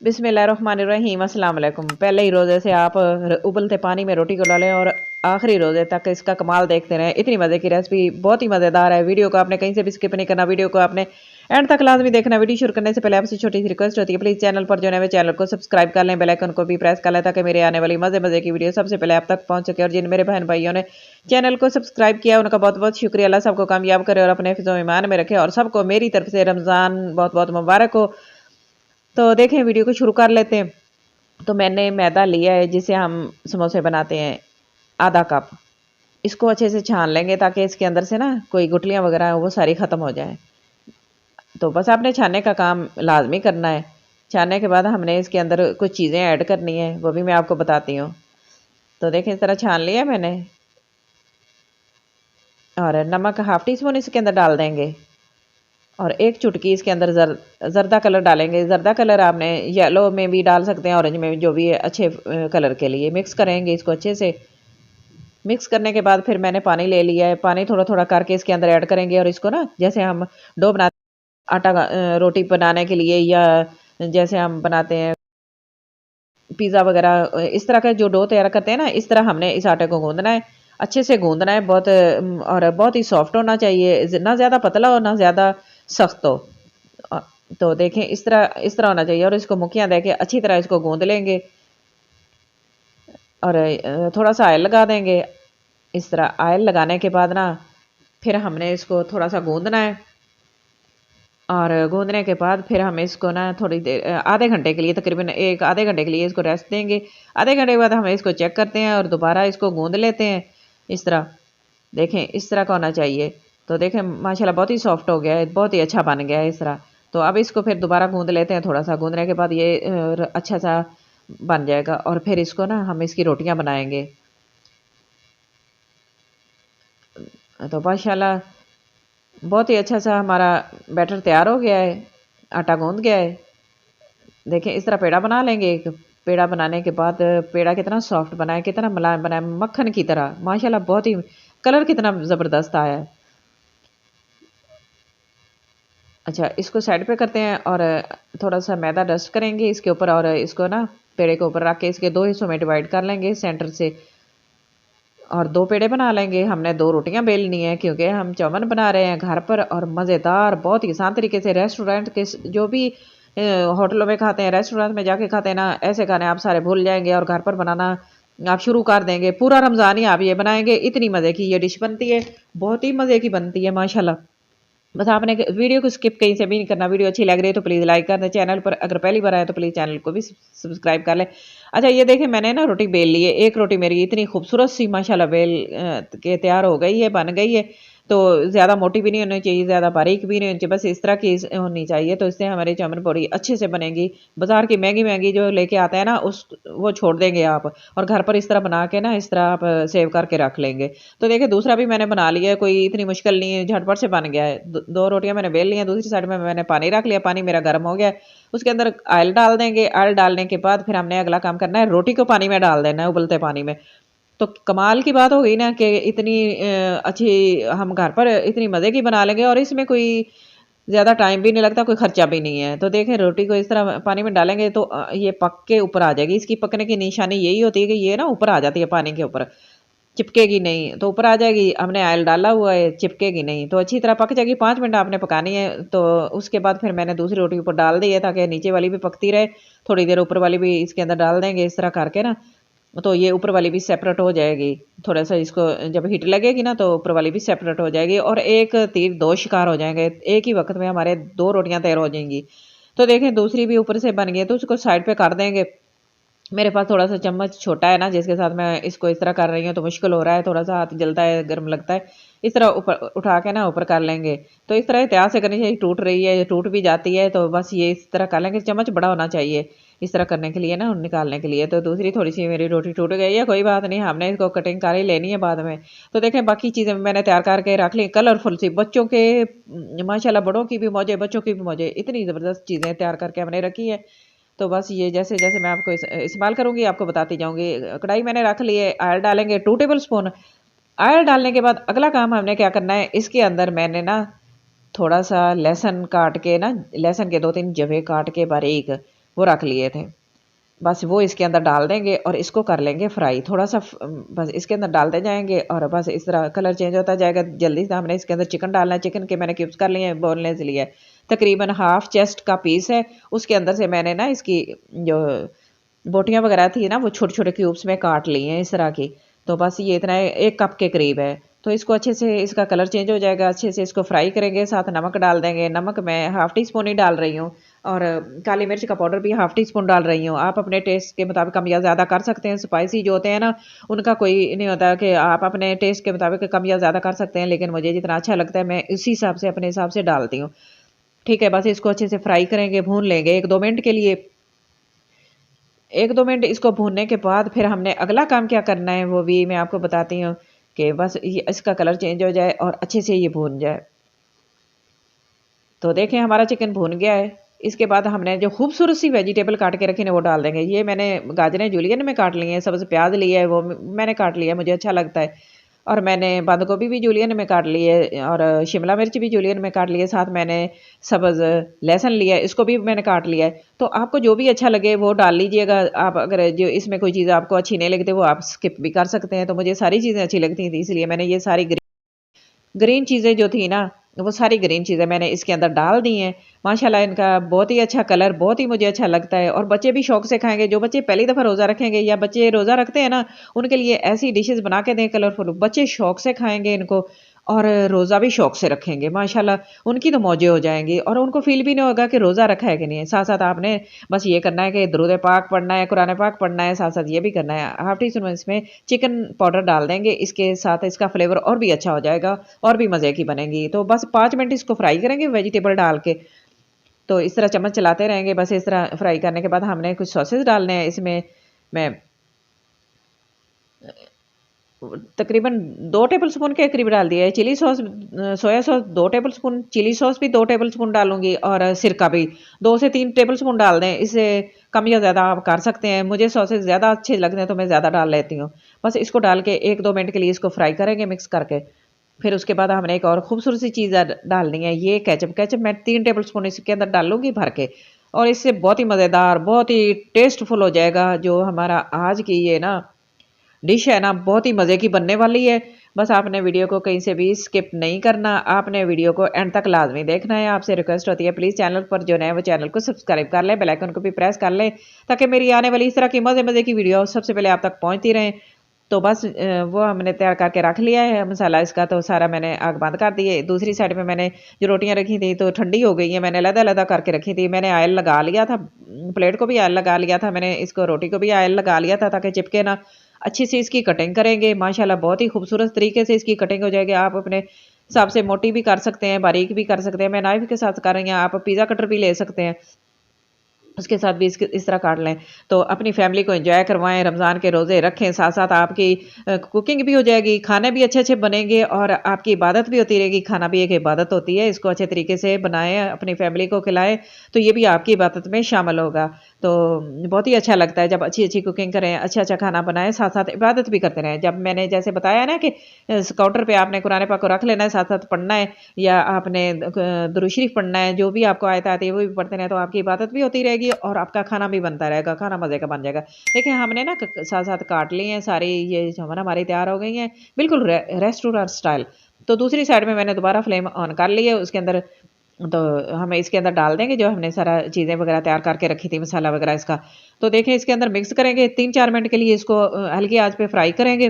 बिस्मिल्लाहिर्रहमानिर्रहीम अस्सलाम वालेकुम। पहले ही रोज़े से आप उबलते पानी में रोटी को डालें और आखिरी रोज़े तक इसका कमाल देखते रहें। इतनी मज़े की रेसिपी बहुत ही मज़ेदार है। वीडियो को आपने कहीं से भी स्किप नहीं करना, वीडियो को आपने एंड तक लाजमी देखना। वीडियो शुरू करने से पहले आपसे छोटी सी रिक्वेस्ट होती है, प्लीज़ चैनल पर जो है चैनल को सब्सक्राइब कर लें, बेल आइकन को भी प्रेस कर लें ताकि मेरे आने वाली मज़े की वीडियो सबसे पहले आप तक पहुँच सके। और जिन मेरे बहन भाइयों ने चैनल को सब्सक्राइब किया उनका बहुत बहुत शुक्रिया। अल्लाह सबको कामयाब करे और अपने हिफ्ज़ व ईमान में रखे और सबको मेरी तरफ से रमज़ान बहुत बहुत मुबारक हो। तो देखें वीडियो को शुरू कर लेते हैं। तो मैंने मैदा लिया है जिसे हम समोसे बनाते हैं, आधा कप। इसको अच्छे से छान लेंगे ताकि इसके अंदर से ना कोई गुठलियाँ वगैरह वो सारी ख़त्म हो जाए। तो बस आपने छानने का काम लाजमी करना है। छानने के बाद हमने इसके अंदर कुछ चीज़ें ऐड करनी है, वो भी मैं आपको बताती हूँ। तो देखें इस तरह छान लिया मैंने, और नमक हाफ टी स्पून इसके अंदर डाल देंगे और एक चुटकी इसके अंदर जर्दा कलर डालेंगे। जर्दा कलर आपने येलो में भी डाल सकते हैं, ऑरेंज में भी, जो भी है अच्छे कलर के लिए। मिक्स करेंगे इसको अच्छे से। मिक्स करने के बाद फिर मैंने पानी ले लिया है, पानी थोड़ा थोड़ा करके इसके अंदर ऐड करेंगे और इसको ना जैसे हम डो बनाते आटा रोटी बनाने के लिए, या जैसे हम बनाते हैं पिज़्ज़ा वगैरह, इस तरह का जो डो तैयार करते हैं ना, इस तरह हमने इस आटे को गूंदना है। अच्छे से गूंदना है बहुत, और बहुत ही सॉफ्ट होना चाहिए, ना ज़्यादा पतला हो ना ज़्यादा सख्त हो। अ, तो देखें इस तरह होना चाहिए और इसको मुखियाँ दे के अच्छी तरह इसको गूंद लेंगे और थोड़ा सा ऑयल लगा देंगे। इस तरह ऑयल लगाने के बाद ना फिर हमने इसको थोड़ा सा गूंदना है और गूंदने के बाद फिर हम इसको ना थोड़ी देर आधे घंटे के लिए, तकरीबन एक आधे घंटे के लिए इसको रेस्ट देंगे। आधे घंटे के बाद हम इसको चेक करते हैं और दोबारा इसको गूंद लेते हैं। इस तरह देखें इस तरह का होना चाहिए। तो देखें माशाल्लाह बहुत ही सॉफ्ट हो गया है, बहुत ही अच्छा बन गया है इस तरह। तो अब इसको फिर दोबारा गूंद लेते हैं, थोड़ा सा गूंदने के बाद ये अच्छा सा बन जाएगा और फिर इसको ना हम इसकी रोटियां बनाएंगे। तो माशाल्लाह बहुत ही अच्छा सा हमारा बैटर तैयार हो गया है, आटा गूंद गया है। देखें इस तरह पेड़ा बना लेंगे। एक पेड़ा बनाने के बाद पेड़ा कितना सॉफ्ट बना है, कितना मुलायम बना है, मक्खन की तरह माशाल्लाह। बहुत ही कलर कितना ज़बरदस्त आया है। अच्छा इसको साइड पे करते हैं और थोड़ा सा मैदा डस्ट करेंगे इसके ऊपर और इसको ना पेड़े के ऊपर रख के इसके दो हिस्सों में डिवाइड कर लेंगे सेंटर से, और दो पेड़े बना लेंगे। हमने दो रोटियां बेलनी है क्योंकि हम चौवन बना रहे हैं घर पर, और मज़ेदार बहुत ही आसान तरीके से। रेस्टोरेंट के जो भी होटलों में खाते हैं, रेस्टोरेंट में जाके खाते हैं ना, ऐसे खाने आप सारे भूल जाएंगे और घर पर बनाना आप शुरू कर देंगे। पूरा रमज़ान ही आप ये बनाएंगे, इतनी मज़े की ये डिश बनती है, बहुत ही मज़े की बनती है माशाल्लाह। बस आपने वीडियो को स्किप कहीं से भी नहीं करना। वीडियो अच्छी लग रही है तो प्लीज़ लाइक कर दें। चैनल पर अगर पहली बार आए तो प्लीज़ चैनल को भी सब्सक्राइब कर लें। अच्छा ये देखें मैंने ना रोटी बेल ली है। एक रोटी मेरी इतनी खूबसूरत सी माशाल्लाह बेल के तैयार हो गई है, बन गई है। तो ज़्यादा मोटी भी नहीं होनी चाहिए, ज़्यादा बारीक भी नहीं होनी चाहिए, बस इस तरह की होनी चाहिए। तो इससे हमारी चाउमीन बड़ी अच्छे से बनेगी। बाज़ार की महंगी महंगी जो लेके आते हैं ना उस वो छोड़ देंगे आप, और घर पर इस तरह बना के ना इस तरह आप सेव करके रख लेंगे। तो देखिए दूसरा भी मैंने बना लिया है, कोई इतनी मुश्किल नहीं है, झटपट से बन गया है। दो रोटियां मैंने बेल ली हैं, दूसरी साइड में मैंने पानी रख लिया, पानी मेरा गर्म हो गया है। उसके अंदर ऑयल डाल देंगे। ऑयल डालने के बाद फिर हमने अगला काम करना है, रोटी को पानी में डाल देना है, उबलते पानी में। तो कमाल की बात हो गई ना कि इतनी अच्छी हम घर पर इतनी मज़े की बना लेंगे और इसमें कोई ज़्यादा टाइम भी नहीं लगता, कोई खर्चा भी नहीं है। तो देखें रोटी को इस तरह पानी में डालेंगे तो ये पक के ऊपर आ जाएगी। इसकी पकने की निशानी यही होती है कि ये ना ऊपर आ जाती है पानी के ऊपर, चिपकेगी नहीं। तो ऊपर आ जाएगी, हमने ऑयल डाला हुआ है, चिपकेगी नहीं, तो अच्छी तरह पक जाएगी। 5 मिनट आपने पकानी है। तो उसके बाद फिर मैंने दूसरी रोटी ऊपर डाल दी है ताकि नीचे वाली भी पकती रहे। थोड़ी देर ऊपर वाली भी इसके अंदर डाल देंगे इस तरह करके ना, तो ये ऊपर वाली भी सेपरेट हो जाएगी। थोड़ा सा इसको जब हीट लगेगी ना तो ऊपर वाली भी सेपरेट हो जाएगी और एक तीर दो शिकार हो जाएंगे। एक ही वक्त में हमारे दो रोटियां तैयार हो जाएंगी। तो देखें दूसरी भी ऊपर से बन गई है, तो उसको साइड पे कर देंगे। मेरे पास थोड़ा सा चम्मच छोटा है ना जिसके साथ मैं इसको इस तरह कर रही हूँ, तो मुश्किल हो रहा है, थोड़ा सा हाथ जलता है, गर्म लगता है। इस तरह ऊपर उठा के ना ऊपर कर लेंगे। तो इस तरह एहतियात से करनी चाहिए, टूट रही है, टूट भी जाती है, तो बस ये इस तरह कर लेंगे। चम्मच बड़ा होना चाहिए इस तरह करने के लिए ना, निकालने के लिए। तो दूसरी थोड़ी सी मेरी रोटी टूट गई है, कोई बात नहीं, हमने इसको कटिंग कर ही लेनी है बाद में। तो देखें बाकी चीज़ें मैंने तैयार करके रख ली, कलरफुल सी, बच्चों के माशाल्लाह, बड़ों की भी मौजे, बच्चों की भी मौजे, इतनी ज़बरदस्त चीज़ें तैयार करके हमने रखी है। तो बस ये जैसे जैसे मैं आपको इस्तेमाल करूंगी आपको बताती जाऊंगी। कढ़ाई मैंने रख ली है, ऑयल डालेंगे 2 टेबल स्पून। ऑयल डालने के बाद अगला काम हमने क्या करना है, इसके अंदर मैंने ना थोड़ा सा लहसुन काट के ना, लहसुन के 2-3 जवे काट के बारीक, वो रख लिए थे। बस वो इसके अंदर डाल देंगे और इसको कर लेंगे फ्राई थोड़ा सा बस इसके अंदर डालते जाएंगे और बस इस तरह कलर चेंज होता जाएगा। जल्दी से हमने इसके अंदर चिकन डालना है। चिकन के मैंने क्यूब्स कर लिए हैं, बोनलेस लिए है, तकरीबन हाफ चेस्ट का पीस है। उसके अंदर से मैंने ना इसकी जो बोटियां वगैरह थी ना वो छोटे छोटे क्यूब्स में काट ली हैं इस तरह की। तो बस ये इतना 1 कप के करीब है। तो इसको अच्छे से इसका कलर चेंज हो जाएगा, अच्छे से इसको फ्राई करेंगे, साथ नमक डाल देंगे। नमक मैं हाफ़ टी स्पून ही डाल रही हूँ और काली मिर्च का पाउडर भी हाफ़ टी स्पून डाल रही हूँ। आप अपने टेस्ट के मुताबिक कम या ज़्यादा कर सकते हैं। स्पाइसी जो होते हैं ना उनका कोई नहीं होता कि आप अपने टेस्ट के मुताबिक कम या ज़्यादा कर सकते हैं, लेकिन मुझे जितना अच्छा लगता है मैं उसी हिसाब से अपने हिसाब से डालती हूँ। ठीक है, बस इसको अच्छे से फ्राई करेंगे, भून लेंगे 1-2 मिनट के लिए। 1-2 मिनट इसको भूनने के बाद फिर हमने अगला काम क्या करना है वो भी मैं आपको बताती हूँ कि बस ये इसका कलर चेंज हो जाए और अच्छे से ये भून जाए। तो देखें हमारा चिकन भून गया है। इसके बाद हमने जो खूबसूरत सी वेजिटेबल काट के रखी है वो डाल देंगे। ये मैंने गाजरें जूलियन में काट ली हैं, सब्ज़ प्याज लिया है वो मैंने काट लिया है, मुझे अच्छा लगता है। और मैंने बंद गोभी भी जूलियन में काट ली है और शिमला मिर्च भी जूलियन में काट ली है। साथ मैंने सब्ज़ लहसुन लिया है, इसको भी मैंने काट लिया है। तो आपको जो भी अच्छा लगे वो डाल लीजिएगा। आप अगर जो इसमें कोई चीज़ आपको अच्छी नहीं लगती वो आप स्किप भी कर सकते हैं। तो मुझे सारी चीज़ें अच्छी लगती थी, इसलिए मैंने ये सारी ग्रीन चीज़ें जो थी ना वो सारी ग्रीन चीज़ें मैंने इसके अंदर डाल दी हैं। माशाल्लाह इनका बहुत ही अच्छा कलर बहुत ही मुझे अच्छा लगता है और बच्चे भी शौक से खाएंगे। जो बच्चे पहली दफ़ा रोज़ा रखेंगे या बच्चे रोज़ा रखते हैं ना उनके लिए ऐसी डिशेस बना के दें कलरफुल, बच्चे शौक से खाएंगे इनको और रोज़ा भी शौक से रखेंगे। माशाल्लाह उनकी तो मौजें हो जाएंगी और उनको फील भी नहीं होगा कि रोज़ा रखा है कि नहीं है। साथ साथ आपने बस ये करना है कि दुरूद पाक पढ़ना है, कुरान पाक पढ़ना है, साथ साथ ये भी करना है। हाफ टी स्पून इसमें चिकन पाउडर डाल देंगे, इसके साथ इसका फ्लेवर और भी अच्छा हो जाएगा और भी मज़े की बनेगी। तो बस 5 मिनट इसको फ्राई करेंगे वेजिटेबल डाल के। तो इस तरह चम्मच चलाते रहेंगे। बस इस तरह फ्राई करने के बाद हमने कुछ सॉसेस डालने हैं इसमें। मैं तकरीबन 2 टेबल स्पून के करीब डाल दिया है। Chilli sauce soya sauce 2 tablespoon, chilli sauce भी 2 टेबल स्पून डालूँगी और सिरका भी 2 से 3 टेबल स्पून डाल दें। इससे कम या ज़्यादा आप कर सकते हैं। मुझे सॉसेस ज़्यादा अच्छे लगते हैं तो मैं ज़्यादा डाल लेती हूँ। बस इसको डाल के 1-2 मिनट के लिए इसको फ्राई करेंगे मिक्स करके। फिर उसके बाद हमने एक और खूबसूरत सी चीज़ डालनी है, ये केचप। केचप मैं 3 टेबल स्पून इसके अंदर डालूँगी भर के और इससे बहुत ही मज़ेदार, बहुत ही टेस्टफुल हो जाएगा। जो हमारा आज की ये ना डिश है ना बहुत ही मज़े की बनने वाली है। बस आपने वीडियो को कहीं से भी स्किप नहीं करना, आपने वीडियो को एंड तक लाज़मी देखना है। आपसे रिक्वेस्ट होती है प्लीज़ चैनल पर जो नए वो चैनल को सब्सक्राइब कर लें, बेल आइकन को भी प्रेस कर लें ताकि मेरी आने वाली इस तरह की मज़े-मज़े की वीडियो सबसे पहले आप तक पहुँचती रहें। तो बस वो हमने तैयार करके रख लिया है मसाला इसका। तो सारा मैंने आग बंद कर दी है। दूसरी साइड पे मैंने जो रोटियां रखी थी तो ठंडी हो गई हैं, मैंने अलग-अलग करके रखी थी। मैंने ऑयल लगा लिया था, प्लेट को भी ऑयल लगा लिया था, मैंने इसको रोटी को भी ऑयल लगा लिया था ताकि चिपके ना। अच्छी से इसकी कटिंग करेंगे, माशाल्लाह बहुत ही खूबसूरत तरीके से इसकी कटिंग हो जाएगी। आप अपने हिसाब से मोटी भी कर सकते हैं, बारीक भी कर सकते हैं। मैं नाइफ के साथ कर रही हूँ, आप पिज़्ज़ा कटर भी ले सकते हैं, उसके साथ भी इस तरह काट लें। तो अपनी फैमिली को एंजॉय करवाएं, रमज़ान के रोज़े रखें, साथ साथ आपकी कुकिंग भी हो जाएगी, खाने भी अच्छे अच्छे बनेंगे और आपकी इबादत भी होती रहेगी। खाना भी एक इबादत होती है, इसको अच्छे तरीके से बनाएं, अपनी फैमिली को खिलाएं, तो ये भी आपकी इबादत में शामिल होगा। तो बहुत ही अच्छा लगता है जब अच्छी अच्छी कुकिंग करें, अच्छा अच्छा खाना बनाएं, साथ साथ इबादत भी करते रहें। जब मैंने जैसे बताया ना कि काउंटर पर आपने कुरान पाक को रख लेना है, साथ साथ पढ़ना है या आपने दुरूद शरीफ पढ़ना है, जो भी आपको आयत आती है वो भी पढ़ते रहें, तो आपकी इबादत भी होती रहेगी और आपका खाना भी बनता रहेगा, खाना मज़े का बन जाएगा। देखिए हमने ना साथ साथ काट ली हैं सारी, ये जो है ना हमारी तैयार हो गई हैं बिल्कुल रेस्टोरेंट स्टाइल। तो दूसरी साइड में मैंने दोबारा फ्लेम ऑन कर ली है, उसके अंदर तो हम इसके अंदर डाल देंगे जो हमने सारा चीज़ें वगैरह तैयार करके रखी थी, मसाला वगैरह इसका। तो देखें इसके अंदर मिक्स करेंगे, 3-4 मिनट के लिए इसको हल्की आंच पे फ्राई करेंगे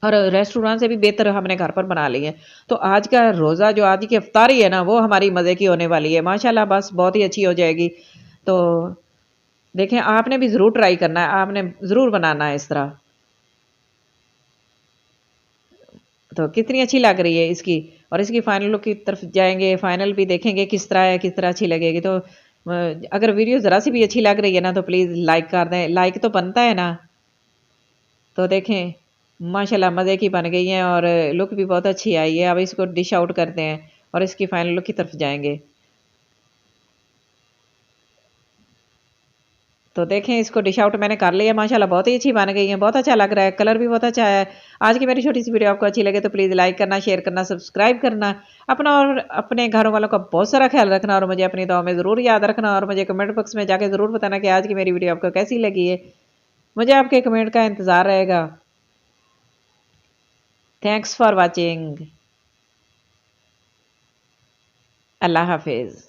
और रेस्टोरेंट से भी बेहतर हमने घर पर बना ली है। तो आज का रोज़ा जो आज की इफ्तारी है ना वो हमारी मज़े की होने वाली है माशाल्लाह, बस बहुत ही अच्छी हो जाएगी। तो देखें आपने भी ज़रूर ट्राई करना है, आपने ज़रूर बनाना है इस तरह। तो कितनी अच्छी लग रही है इसकी और इसकी फाइनल लुक की तरफ जाएंगे, फाइनल भी देखेंगे किस तरह है, किस तरह अच्छी लगेगी। तो अगर वीडियो ज़रा सी भी अच्छी लग रही है ना तो प्लीज़ लाइक कर दें, लाइक तो बनता है ना। तो देखें माशाल्लाह मज़े की बन गई हैं और लुक भी बहुत अच्छी आई है। अब इसको डिश आउट करते हैं और इसकी फाइनल लुक की तरफ जाएंगे। तो देखें, इसको डिश आउट मैंने कर लिया माशाल्लाह, बहुत ही अच्छी बन गई है, बहुत अच्छा लग रहा है, कलर भी बहुत अच्छा है। आज की मेरी छोटी सी वीडियो आपको अच्छी लगे तो प्लीज़ लाइक करना, शेयर करना, सब्सक्राइब करना, अपना और अपने घरों वालों का बहुत सारा ख्याल रखना और मुझे अपनी दुआ में ज़रूर याद रखना और मुझे कमेंट बॉक्स में जाके ज़रूर बताना कि आज की मेरी वीडियो आपको कैसी लगी है। मुझे आपके कमेंट का इंतज़ार रहेगा। Thanks for watching. अल्लाह हाफिज़।